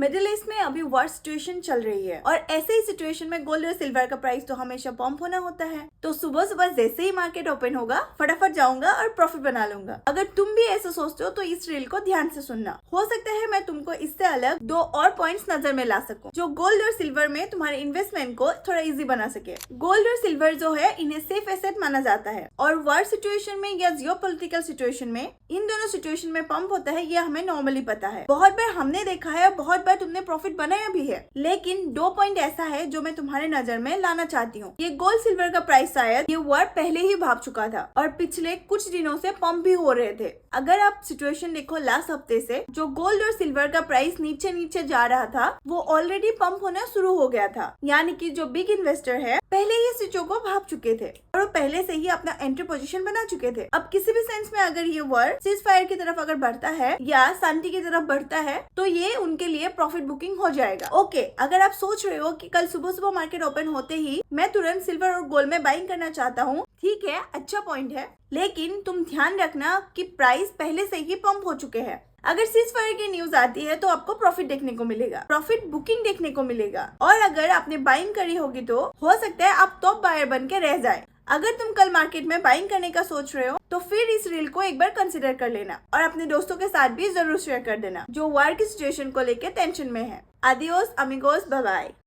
Middle east में अभी war situation चल रही है और ऐसे ही सिचुएशन में गोल्ड और सिल्वर का प्राइस तो हमेशा पंप होना होता है। तो सुबह सुबह जैसे ही मार्केट ओपन होगा फटाफट जाऊंगा और प्रॉफिट बना लूंगा। अगर तुम भी ऐसा सोचते हो तो इस रील को ध्यान से सुनना। हो सकता है मैं तुमको इससे अलग 2 और पॉइंट्स नजर में ला सकूं जो गोल्ड और सिल्वर में तुम्हारे इन्वेस्टमेंट को थोड़ा इजी बना सके। गोल्ड और सिल्वर जो है इन्हें सेफ एसेट माना जाता है और वॉर सिचुएशन में या जियोपॉलिटिकल सिचुएशन में इन दोनों सिचुएशन में पंप होता है, ये हमें नॉर्मली पता है। बहुत बार हमने देखा है और बहुत बार तुमने प्रॉफिट बनाया भी है। लेकिन 2 पॉइंट ऐसा है जो मैं तुम्हारे नजर में लाना चाहती हूँ। ये गोल्ड सिल्वर का प्राइस शायद ये वॉर पहले ही भाग चुका था और पिछले कुछ दिनों से पंप भी हो रहे थे। अगर आप सिचुएशन देखो लास्ट हफ्ते से जो गोल्ड और सिल्वर का प्राइस नीचे नीचे जा रहा था वो ऑलरेडी पंप होना शुरू हो गया था। यानी कि जो बिग इन्वेस्टर है पहले ही स्विचों को भाग चुके थे और वो पहले से ही अपना एंट्री पोजीशन बना चुके थे। अब किसी भी सेंस में अगर ये वॉर सीज फायर की तरफ अगर बढ़ता है या शांति की तरफ बढ़ता है तो ये उनके लिए प्रॉफिट बुकिंग हो जाएगा। ओके, अगर आप सोच रहे हो कि कल सुबह सुबह मार्केट ओपन होते ही मैं तुरंत सिल्वर और गोल्ड में बाइंग करना चाहता हूँ, ठीक है, अच्छा पॉइंट है। लेकिन तुम ध्यान रखना कि प्राइस पहले से ही पंप हो चुके हैं। अगर सीज फायर की न्यूज आती है तो आपको प्रॉफिट देखने को मिलेगा, प्रॉफिट बुकिंग देखने को मिलेगा और अगर आपने बाइंग करी होगी तो हो सकता है आप टॉप बायर बन के रह जाए। अगर तुम कल मार्केट में बाइंग करने का सोच रहे हो तो फिर इस रील को एक बार कंसिडर कर लेना और अपने दोस्तों के साथ भी जरूर शेयर कर देना जो वॉर की सिचुएशन को लेकर टेंशन में है। आदियोस अमिगोस, बाय बाय।